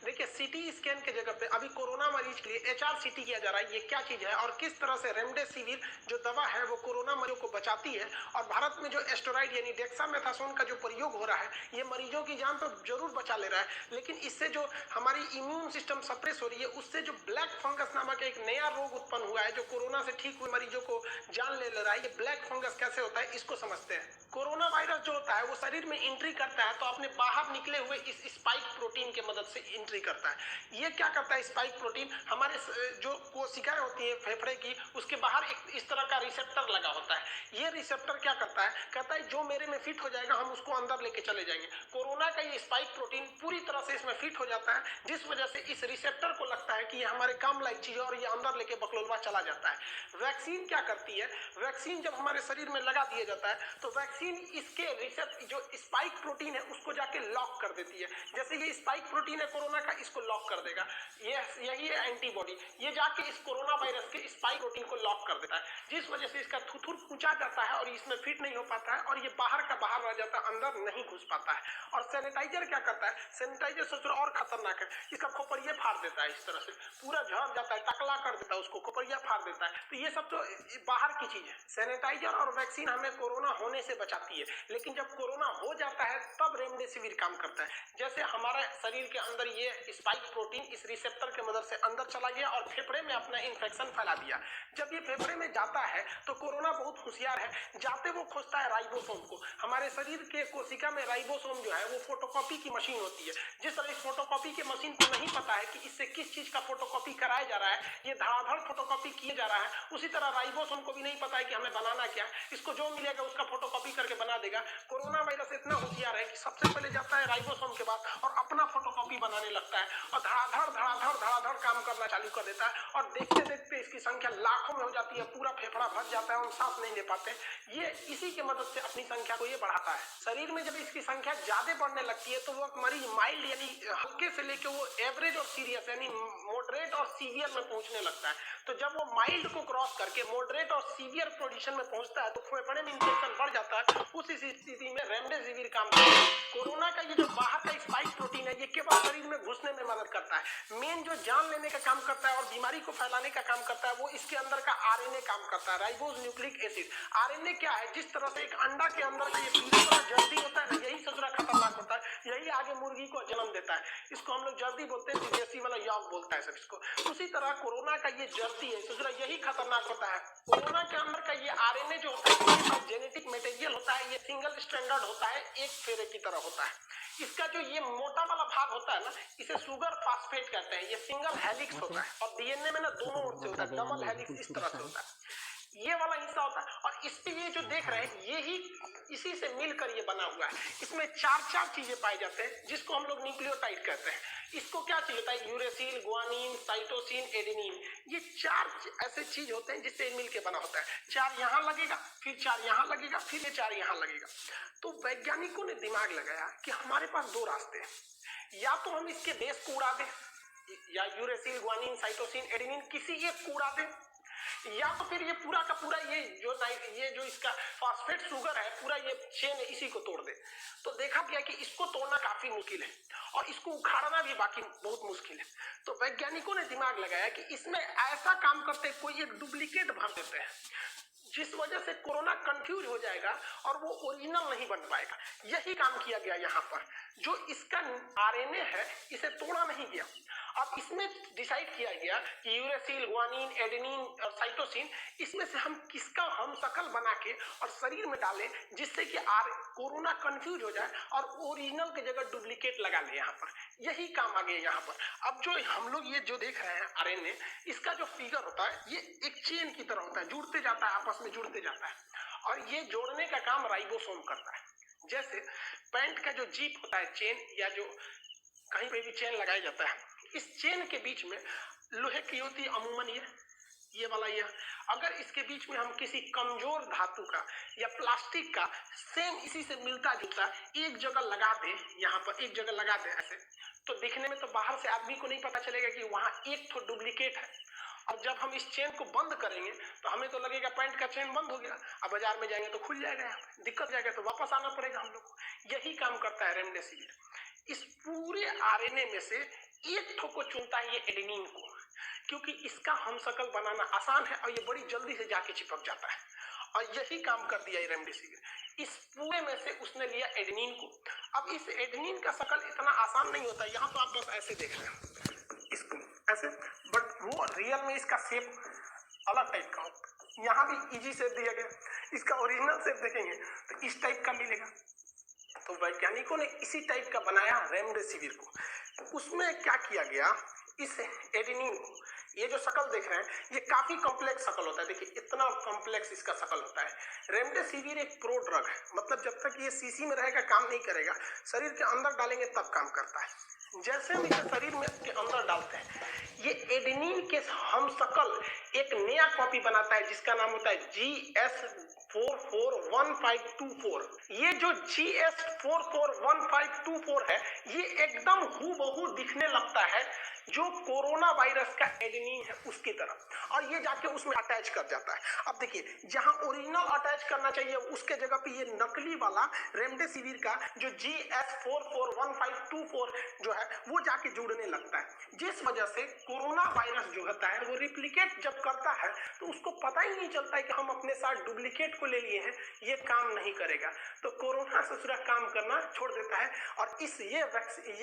देखिए CT scan के जगह पे अभी कोरोना मरीज के लिए HRCT किया जा रहा है। ये क्या चीज है और किस तरह से रेमडेसिविर जो दवा है वो कोरोना मरीजों को बचाती है। और भारत में जो एस्टेरॉइड यानी डेक्सामेथासोन का जो प्रयोग हो रहा है ये मरीजों की जान तो जरूर बचा ले रहा है, लेकिन इससे जो हमारी इम्यून सिस्टम सप्रेस हो रही है उससे जो ब्लैक फंगस नामक एक नया रोग उत्पन्न हुआ है जो कोरोना से ठीक हुए मरीजों को जान ले रहा है। ये ब्लैक फंगस कैसे होता है इसको समझते हैं। कोरोना वायरस जो होता है वो शरीर में एंट्री करता है तो अपने बाहर निकले हुए इस स्पाइक प्रोटीन के मदद से एंट्री करता है। ये क्या करता है स्पाइक प्रोटीन, हमारे जो कोशिकाएं होती है फेफड़े की उसके बाहर एक इस तरह का रिसेप्टर लगा होता है। ये रिसेप्टर क्या करता है, कहता है जो मेरे में फिट हो जाएगा हम उसको अंदर लेके चले जाएंगे। कोरोना का ये स्पाइक प्रोटीन पूरी तरह से इसमें फिट हो जाता है, जिस वजह से इस रिसेप्टर को लगता है कि ये हमारे काम लायक चीज है और ये अंदर लेके बकलोलवा चला जाता है। वैक्सीन क्या करती है, वैक्सीन जब हमारे शरीर में लगा दिया जाता है तो वैक्सीन इसके रिसेप्टर जो स्पाइक प्रोटीन है उसको जाके लॉक कर देती है। जैसे ये स्पाइक प्रोटीन है कोरोना का, इसको लॉक कर देगा। यही है एंटीबॉडी, ये जाके इस कोरोना वायरस के स्पाइक प्रोटीन को लॉक कर देता है, जिस वजह से इसका थुथुर पूंचा जाता है और इसमें फिट नहीं हो पाता है और ये बाहर का बाहर रह जाता है, अंदर नहीं घुस पाता है। और सैनिटाइजर क्या करता है, सैनिटाइजर से और खतरनाक है, इसका खोपड़िया फाड़ देता है, इस तरह से पूरा झड़ जाता है, टकला कर देता है, उसको खोपड़िया फाड़ देता है। तो ये सब तो बाहर की चीज है। सैनिटाइजर और वैक्सीन हमें कोरोना होने से बचाती है, लेकिन जब कोरोना हो जाता है तब रेमडेसिविर काम करता है। जैसे हमारे शरीर के अंदर ये स्पाइक प्रोटीन इस रिसेप्टर के मदद से अंदर चला गया और फेफड़े में अपना इन्फेक्शन फैला दिया। जब ये फेफड़े में जाता है तो कोरोना बहुत होशियार है, जाते वो खोजता है राइबोसोम को। हमारे शरीर के कोशिका में राइबोसोम जो है वो फोटोकॉपी की मशीन होती है। जिस तरह इस फोटोकॉपी की मशीन को नहीं पता है कि इससे किस चीज का फोटोकॉपी कराया जा रहा है, ये धड़ाधड़ फोटोकॉपी किया जा रहा है, उसी तरह राइबोसोम को भी नहीं पता है कि हमें बनाना क्या, इसको जो मिलेगा उसका फोटोकॉपी करके बना देगा। कोरोना वायरस इतना होशियार है कि सबसे पहले जाता है राइबोसोम के बाद और अपना फोटोकॉपी बनाने लगता है और धड़ाधड़ धड़ाधड़ धड़ाधड़ काम करना चालू कर देता है और देखते देखते इसकी संख्या लाखों में हो जाती है, पूरा फेफड़ा भर जाता है, हम सांस नहीं ले पाते। ये इसी की मदद से अपनी संख्या को ये बढ़ाता है। शरीर में जब इसकी संख्या ज्यादा बढ़ने लगती है तो वो मरीज माइल्ड यानी हल्के से लेके वो एवरेज और सीरियस यानी मॉडरेट और सीवियर में पहुंचने लगता है। तो जब वो माइल्ड को क्रॉस करके मॉडरेट और सीवियर पोजीशन में पहुंचता है तो फेफड़े में इंफेक्शन बढ़ जाता है। उस स्थिति में रेमडेसिविर काम करता है। कोरोना का ये जो बाहर का स्पाइक प्रोटीन है ये केवल शरीर में घुसने में मदद करता है। मेन जो जान लेने का काम करता है और बीमारी को फैलाने का काम करता है वो इसके अंदर का आरएनए काम करता है, राइबोज न्यूक्लिक एसिड। आरएनए क्या है, जिस तरह से एक अंडा के अंदर का ये पीले वाला जर्दी होता है ना, यही सबसे खतरनाक होता है, यही आगे मुर्गी को जन्म देता है। इसको हम लोग जर्दी बोलते हैं, विदेशी वाला यॉग बोलता है सब इसको। उसी तरह कोरोना का ये जर्दी है, दूसरा यही खतरनाक होता है। कोरोना के अंदर का ये आरएनए जो होता है इसके पास जेनेटिक मटेरियल होता है, ये सिंगल स्टैंडर्ड होता है, एक फेरे की तरह होता है। इसका जो ये मोटा वाला भाग होता है ना, इसे सुगर फास्फेट कहते हैं। ये सिंगल हेलिक्स होता है और डीएनए में ना दोनों ओर से होता है, डबल हेलिक्स इस तरह से होता है, ये वाला हिस्सा होता है। और इस पे ये जो देख रहे हैं ये ही इसी से मिलकर ये बना हुआ है। इसमें चार चीजें पाई जाते हैं जिसको हम लोग न्यूक्लियोटाइड कहते हैं। इसको क्या चीज होता है, यूरेसिल, ग्वानिन, साइटोसिन, एडेनिन, ये चार ऐसे चीज होते हैं जिससे मिल के बना होता है। चार यहाँ लगेगा, फिर चार यहाँ लगेगा, फिर ये चार यहाँ लगेगा। तो वैज्ञानिकों ने दिमाग लगाया कि हमारे पास दो रास्ते हैं, या तो हम इसके बेस को उड़ा दें, या यूरेसिल, ग्वानिन, साइटोसिन, एडेनिन किसी एक को उड़ा दें, या तो फिर ये पूरा का पूरा ये जो इसका फॉस्फेट शुगर है पूरा ये चेन है इसी को तोड़ दे। तो देखा गया कि इसको तोड़ना काफी मुश्किल है और इसको उखाड़ना भी बाकी बहुत मुश्किल है। तो वैज्ञानिकों ने दिमाग लगाया कि इसमें ऐसा काम करते कोई एक डुप्लीकेट भर देते हैं जिस वजह से कोरोना कंफ्यूज हो जाएगा और वो ओरिजिनल नहीं बन पाएगा। यही काम किया गया यहाँ पर। जो इसका आरएनए है इसे तोड़ा नहीं गया। अब इसमें डिसाइड किया गया कि यूरेसिल, ग्वानिन, एडेनिन और साइटोसिन इसमें से हम किसका हम शकल बना के और शरीर में डालें जिससे कि कोरोना कंफ्यूज हो जाए और ओरिजिनल की जगह डुप्लीकेट लगा ले। यहाँ पर यही काम आ गया यहाँ पर। अब जो हम लोग ये जो देख रहे हैं आरएनए, इसका जो फिगर होता है ये एक चेन की तरह होता है, जुड़ते जाता है, आपस में जुड़ते जाता है और ये जोड़ने का काम राइबोसोम करता है। जैसे पैंट का जो जीप होता है चेन, या जो कहीं पे भी चेन लगाया जाता है, इस चेन के बीच में लोहे की होती है अमूमन ये वाला ये। अगर इसके बीच में हम किसी कमजोर धातु का या प्लास्टिक का सेम इसी से मिलता जुलता एक जगह लगा दे, यहाँ पर एक जगह लगा दे ऐसे, तो दिखने में तो बाहर से आदमी को नहीं पता चलेगा कि वहां एक तो डुप्लीकेट है। और जब हम इस चेन को बंद करेंगे तो हमें तो लगेगा पैंट का चेन बंद हो गया, अब बाजार में जाएंगे तो खुल जाएगा, दिक्कत जाएगा तो वापस आना पड़ेगा हम लोग को। यही काम करता है रेमडेसिविर। इस पूरे आरएनए में से एक ठो को चुनता है ये एडेनिन को, क्योंकि इसका हमशक्ल बनाना आसान है और ये बड़ी जल्दी से जाके चिपक जाता है, और यही काम कर दिया रेमडेसिविर। इस पूरे में से उसने लिया एडेनिन को। अब इस एडेनिन का शकल इतना आसान नहीं होता, यहाँ तो आप बस ऐसे देख रहे हैं इसको ऐसे, बट वो रियल में इसका शेप अलग टाइप का होता है। यहाँ भी इजी शेप दिया गया, इसका ओरिजिनल शेप देखेंगे तो इस टाइप का मिलेगा। तो वैज्ञानिकों ने इसी टाइप का बनाया रेमडेसिविर को। उसमें क्या किया गया, इस एडेनिन को, ये जो शकल देख रहे हैं ये काफी कॉम्प्लेक्स शकल होता है, देखिए इतना कॉम्प्लेक्स इसका शकल होता है। रेमडेसिविर एक प्रो ड्रग है, मतलब जब तक ये शीशी में रहेगा काम नहीं करेगा, शरीर के अंदर डालेंगे तब काम करता है। जैसे हम इसे शरीर में के अंदर डालते हैं, ये एडेनिन के हमशक्ल एक नया कॉपी बनाता है जिसका नाम होता है GS441524। ये जो GS441524 है, ये एकदम हूबहू दिखने लगता है जो कोरोना वायरस का एडेनिन है उसकी तरह, और ये जाके उसमें अटैच कर जाता है। अब देखिए जहां ओरिजिनल अटैच करना चाहिए उसके जगह पे ये नकली वाला रेमडेसिविर का जो GS441524 जो है वो जाके जुड़ने लगता है, जिस वजह से कोरोना वायरस जो होता है वो रिप्लिकेट जब करता है तो उसको पता ही नहीं चलता है कि हम अपने साथ डुप्लीकेट को ले लिए हैं, ये काम नहीं करेगा, तो कोरोना ससुरा काम करना छोड़ देता है। और ये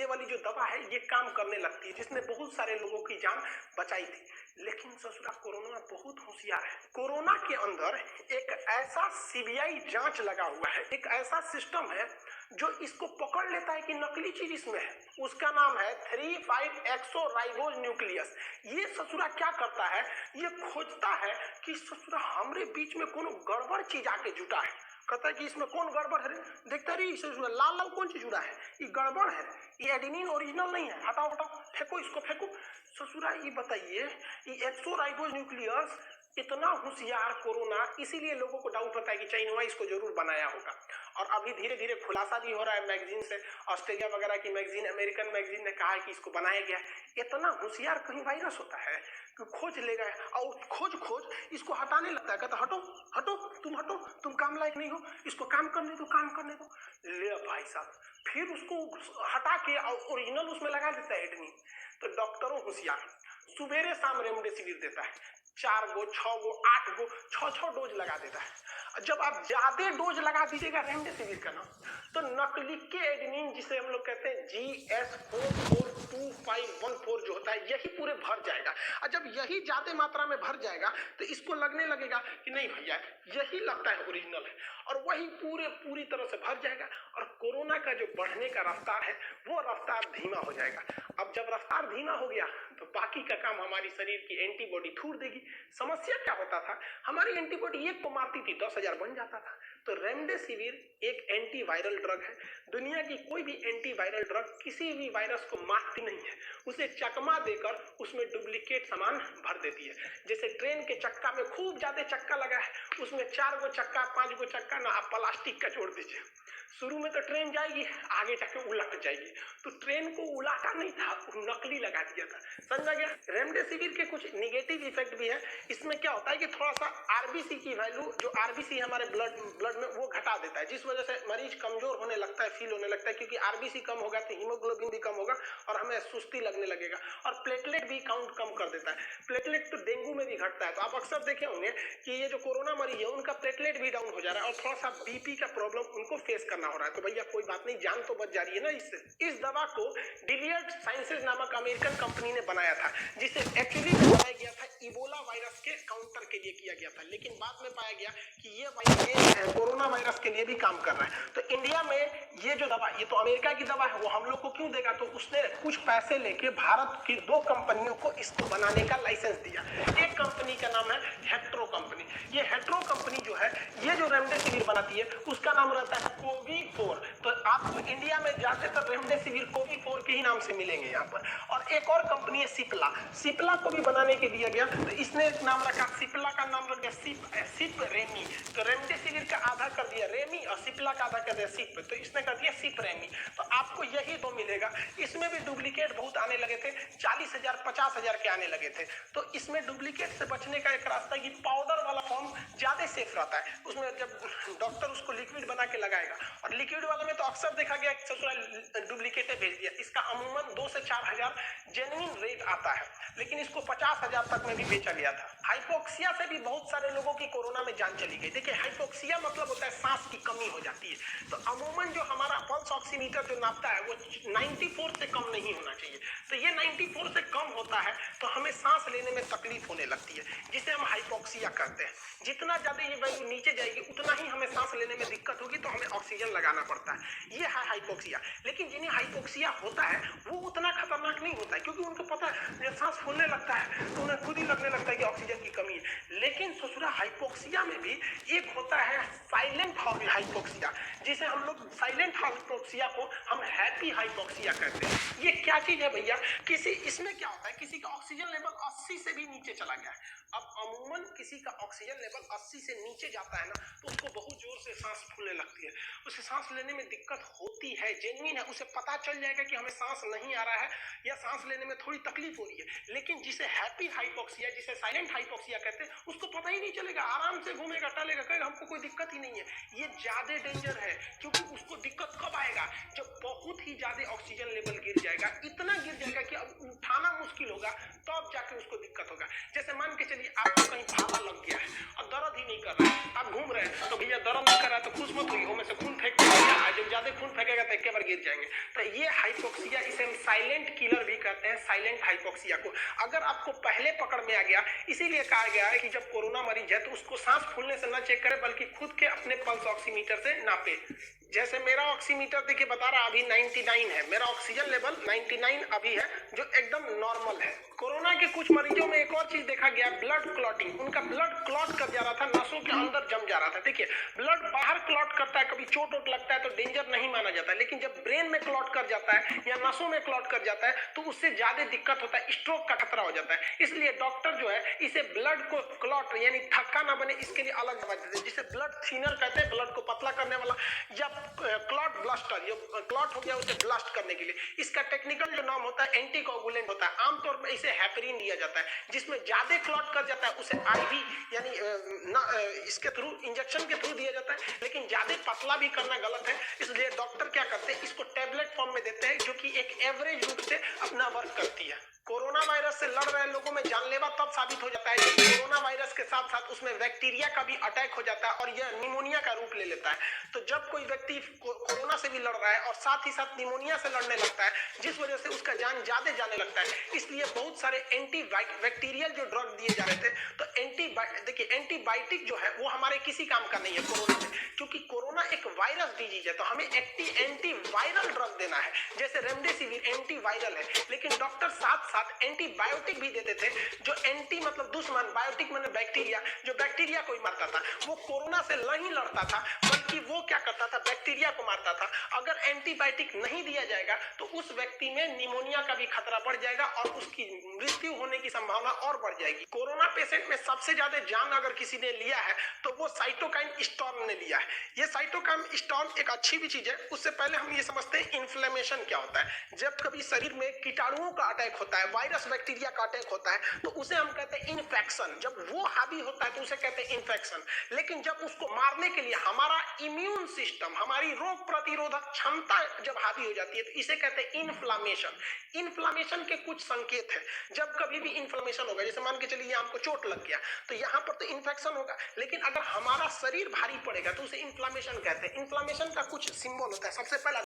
वाली जो दवा है ये काम करने लगती है, जिसने बहुत सारे लोगों की जान बचाई थी। लेकिन ससुरा कोरोना बहुत होशियार है। कोरोना के अंदर एक ऐसा सीबीआई जांच लगा हुआ है, एक ऐसा सिस्टम है जो इसको पकड़ लेता है कि नकली चीज इसमें है। उसका नाम है 3,5-एक्सोराइबोज न्यूक्लियस। ये ससुरा क्या करता है, ये खोजता है कि ससुरा हमरे बीच में कोनो गड़बड़ चीज आके जुटा है। कहता है कि इसमें कौन गड़बड़ है, देखता रही लाल लाल कौन चीज जुड़ा है, ये गड़बड़ है, ये एडेनिन ओरिजिनल नहीं है, हटाओ हटाओ, फेंको इसको फेंको। ससुरा ये बताइए, ये एक्सोराइबोज न्यूक्लियस इतना होशियार कोरोना, इसीलिए लोगों को डाउट होता है कि चाइना इसको जरूर बनाया होगा। और अभी धीरे धीरे खुलासा भी हो रहा है मैगजीन से, ऑस्ट्रेलिया वगैरह की मैगजीन, अमेरिकन मैगजीन ने कहा है कि इसको बनाया गया। इतना होशियार कहीं वायरस होता है कि खोज लेगा और खोज इसको हटाने लगता है, कहता हटो हटो हटो, तुम काम लायक नहीं हो, इसको काम करने दो काम करने दो। ले भाई साहब, फिर उसको हटा के और ओरिजिनल उसमें लगा देता है एडेनिन। तो डॉक्टरों होशियार, सुबेरे शाम रेमडेसिविर देता है, 4 गो 6 गो 8 गो 6 डोज लगा देता है। जब आप ज्यादा डोज लगा दीजिएगा रेमडेसिविर का ना, तो नकली के एडेनिन जिसे हम लोग कहते हैं GS442514 जो होता है, यही पूरे भर जाएगा। और जब यही ज्यादा मात्रा में भर जाएगा तो इसको लगने लगेगा कि नहीं भैया यही लगता है ओरिजिनल है, और वही पूरी तरह से भर जाएगा, और कोरोना का जो बढ़ने का रफ्तार है वो रफ्तार धीमा हो जाएगा। अब जब रफ्तार धीमा हो गया तो बाकी का काम हमारी शरीर की एंटीबॉडी थूर देगी। समस्या क्या होता था, हमारी एंटीबॉडी एक को मारती थी 10,000 बन जाता था। तो रेमडेसिविर एक एंटीवायरल ड्रग है। दुनिया की कोई भी एंटीवायरल ड्रग किसी भी वायरस को मारती नहीं है, उसे चकमा देकर उसमें डुप्लीकेट सामान भर देती है। जैसे ट्रेन के चक्का में खूब ज्यादा चक्का लगा है, उसमें 4 गो चक्का 5 गो चक्का ना आप प्लास्टिक का जोड़ दीजिए, शुरू में तो ट्रेन जाएगी, आगे जाके उलट जाएगी। तो ट्रेन को उलाटा नहीं था, नकली लगा दिया था, समझा गया। रेमडेसिविर के कुछ निगेटिव इफेक्ट भी है। इसमें क्या होता है कि थोड़ा सा आरबीसी की वैल्यू, जो आरबीसी हमारे ब्लड में, वो घटा देता है, जिस वजह से मरीज कमजोर होने लगता है, फील होने लगता है, क्योंकि आरबीसी कम होगा तो हीमोग्लोबिन भी कम होगा और हमें सुस्ती लगने लगेगा। और प्लेटलेट भी काउंट कम कर देता है। प्लेटलेट तो डेंगू में भी घटता है, तो आप अक्सर देखे होंगे कि ये जो कोरोना मरीज है उनका प्लेटलेट भी डाउन हो जा रहा है, और थोड़ा सा बीपी का प्रॉब्लम उनको फेस करना हो रहा है। तो भैया कोई बात नहीं, जान तो बच जा रही है ना इससे। इस दवा को डिलियड साइंसेज नामक अमेरिकन कंपनी ने बनाया था, जिसे एक्चुअली बनाया गया था इबोला वायरस के काउंटर के लिए किया गया था, लेकिन बाद में पाया गया कि ये कोरोना वायरस के लिए भी काम कर रहा है। तो इंडिया में ये जो दवा, ये तो अमेरिका की दवा है, वो हम लोग को क्यों देगा, तो उसने कुछ पैसे लेके भारत की 2 कंपनियों को इसको बनाने का लाइसेंस दिया। एक कंपनी का नाम है हेट्रो कंपनी। ये हेट्रो कंपनी जो है, ये जो रेमडेसिविर बनाती है उसका नाम रहता है कोवी4। तो आपको इंडिया में ज्यादातर रेमडेसिविर कोवी4 के ही नाम से मिलेंगे यहाँ पर। और एक और कंपनी है सिप्ला को भी बनाने के दिया गया, तो इसने एक नाम रखा, सिप्ला का नाम रख दिया सिप रेमी। तो रेमडेसिविर का आधा कर दिया रेमी और सिप्ला का आधा कर दिया सिप, तो इसने कर दिया सिप रेमी। तो आपको यही 2 मिलेगा। इसमें भी डुप्लीकेट बहुत आने लगे थे, 40,000 50,000 के आने लगे थे। तो इसमें डुप्लीकेट से बचने का एक रास्ता, कि पाउडर वाला फॉर्म ज्यादा सेफ रहता है। उसमें जब डॉक्टर उसको लिक्विड बना के लगाएगा जाएगा। और लिक्विड वाले में तो अक्सर देखा गया ससुराल डुप्लीकेट भेज दिया। इसका अमूमन 2 से 4 हजार जेन्युइन रेट आता है, लेकिन इसको 50,000 तक में भी बेचा गया था। हाइपोक्सिया से भी बहुत सारे लोगों की कोरोना में जान चली गई। देखिए, हाइपोक्सिया मतलब होता है सांस की कमी हो जाती है। तो अमूमन जो हमारा पल्स ऑक्सीमीटर जो नापता है वो 94 से कम नहीं होना चाहिए। तो ये 94 से कम होता है तो हमें सांस लेने में तकलीफ होने लगती है, जिसे हम हाइपोक्सिया कहते हैं। जितना ज्यादा ये वैल्यू नीचे जाएगी उतना ही हमें सांस लेने में दिक्कत होगी, तो हमें ऑक्सीजन लगाना पड़ता है। ये है हाइपोक्सिया। लेकिन जिन्हें हाइपोक्सिया होता है वो उतना खतरनाक नहीं होता है, क्योंकि उनको पता है जब सांस फूलने लगता है तो उन्हें खुद ही लगने लगता है कि ऑक्सीजन की कमी है। लेकिन ससुरा हाइपोक्सिया में भी एक होता है साइलेंट हाइपोक्सिया, जिसे हम लोग साइलेंट हाइपोक्सिया को हम हैप्पी हाइपोक्सिया कहते हैं। ये क्या चीज है भैया? इसमें क्या होता है, किसी का ऑक्सीजन लेवल 80 से भी नीचे चला गया है। अब अमूमन किसी का ऑक्सीजन लेवल 80 से नीचे जाता है ना, तो उसको बहुत जोर से सांस फूलने लगती है, उसे सांस लेने में दिक्कत होती है, जेन्युइन है। उसे पता चल जाएगा कि हमें सांस नहीं आ रहा है या सांस लेने में थोड़ी तकलीफ हो रही है। लेकिन जिसे हैप्पी हाइपोक्सिया, जिसे साइलेंट हाइपोक्सिया कहते हैं, उसको पता ही नहीं चलेगा, आराम से घूमेगा टलेगा, कहेगा हमको कोई दिक्कत ही नहीं है। ये ज्यादा डेंजर है, क्योंकि उसको दिक्कत कब आएगा? जब बहुत ही ज्यादा ऑक्सीजन लेवल गिर जाएगा, इतना गिर जाएगा कि अब उठाना मुश्किल होगा, तब जाके उसको दिक्कत होगा। जैसे मान के चलिए आपको कहीं भाला लग गया है और दर्द ही नहीं कर रहा है, आप घूम रहे हैं, तो भैया दर्द नहीं कर रहा है तो खुश मत होइए, में से खून फेंक देगा। जब ज्यादा खून फेंकेगा तो एक बार गिर जाएंगे। तो ये हाइपोक्सिया, इसे हम साइलेंट किलर भी कहते हैं, साइलेंट हाइपोक्सिया को। अगर आपको पहले पकड़ में आ गया, इसीलिए कहा गया है कि जब कोरोना मरीज है तो उसको सांस फूलने से न चेक करे, बल्कि खुद के अपने पल्स ऑक्सीमीटर से नापे। जैसे मेरा ऑक्सीमीटर देखिए बता रहा अभी 99 है, मेरा ऑक्सीजन लेवल 99 अभी है, जो एकदम नॉर्मल है। कोरोना के कुछ मरीजों में एक और चीज देखा गया, ब्लड क्लॉटिंग। उनका ब्लड क्लॉट कर जा रहा था, नसों के अंदर जम जा रहा था। देखिए, ब्लड बाहर क्लॉट करता है, कभी चोट वोट लगता है तो डेंजर नहीं माना जाता है, लेकिन जब ब्रेन में क्लॉट कर जाता है या नसों में क्लॉट कर जाता है तो उससे ज्यादा दिक्कत होता है, स्ट्रोक का खतरा हो जाता है। इसलिए डॉक्टर जो है इसे ब्लड को क्लॉट यानी थक्का ना बने, इसके लिए अलग दवा देते हैं, जिसे ब्लड थिनर कहते हैं, ब्लड को पतला करने वाला, या क्लॉट ब्लास्टर, जो क्लॉट हो गया उसे ब्लास्ट करने के लिए। इसका टेक्निकल जो नाम होता है एंटीकोगुलेंट होता है। आमतौर पर इसे हेपरिन दिया जाता है। जिसमें ज्यादा क्लॉट कर जाता है उसे आईवी यानी इसके थ्रू, इंजेक्शन के थ्रू दिया जाता है। लेकिन ज्यादा पतला भी करना गलत है, इसलिए डॉक्टर क्या करते हैं, इसको टेबलेट फॉर्म में देते हैं, जो कि एक एवरेज रूप से अपना वर्क करती है। कोरोना वायरस से लड़ रहे लोगों में जानलेवा तब साबित हो जाता है जब कोरोना वायरस के साथ साथ उसमें बैक्टीरिया का भी अटैक हो जाता है और यह निमोनिया का रूप ले लेता है। तो जब कोई व्यक्ति कोरोना से भी लड़ रहा है और साथ ही साथ निमोनिया से लड़ने लगता है, जिस वजह से उसका जान ज्यादा जाने लगता है, इसलिए बहुत सारे एंटी बैक्टीरियल जो ड्रग दिए जा रहे थे। तो देखिए, एंटीबायोटिक जो है वो हमारे किसी काम का नहीं है कोरोना में, क्योंकि कोरोना एक वायरस डिजीज है। तो हमें एंटी वायरल ड्रग देना है, जैसे रेमडेसिविर एंटी वायरल है, लेकिन डॉक्टर साथ साथ एंटीबायोटिक भी देते थे, जो एंटी मतलब दुश्मन, बायोटिक मतलब बैक्टीरिया, जो बैक्टीरिया को ही मारता था। वो कोरोना से नहीं लड़ता था, बल्कि वो क्या करता था, बैक्टीरिया को मारता था। अगर एंटीबायोटिक नहीं दिया जाएगा तो उस व्यक्ति में निमोनिया का भी खतरा बढ़ जाएगा और उसकी मृत्यु होने की संभावना और बढ़ जाएगी। कोरोना पेशेंट में सबसे ज्यादा जान अगर किसी ने लिया है तो वो साइटोकाइन स्टॉर्म ने लिया है। ये साइटोकाइन स्टॉर्म एक अच्छी भी चीज है। उससे पहले हम ये समझते हैं इन्फ्लेमेशन क्या होता है। जब कभी शरीर में कीटाणुओं का अटैक होता है, वायरस बैक्टीरिया का अटैक होता है, तो उसे हम कहते हैं इन्फेक्शन। जब वो हावी होता है तो उसे कहते हैं इन्फेक्शन। लेकिन जब उसको मारने के लिए हमारा इम्यून सिस्टम, हमारी रोग प्रतिरोधक क्षमता जब हावी हो जाती है तो इसे कहते हैं इन्फ्लामेशन। इन्फ्लामेशन के कुछ संकेत है। जब कभी भी इन्फ्लामेशन होगा, जैसे मान के चलिए आपको चोट लग गया तो यहाँ पर तो इन्फेक्शन होगा, लेकिन अगर हमारा शरीर भारी पड़ेगा तो उसे इन्फ्लामेशन कहते हैं। इन्फ्लामेशन का कुछ सिंबल होता है। सबसे पहला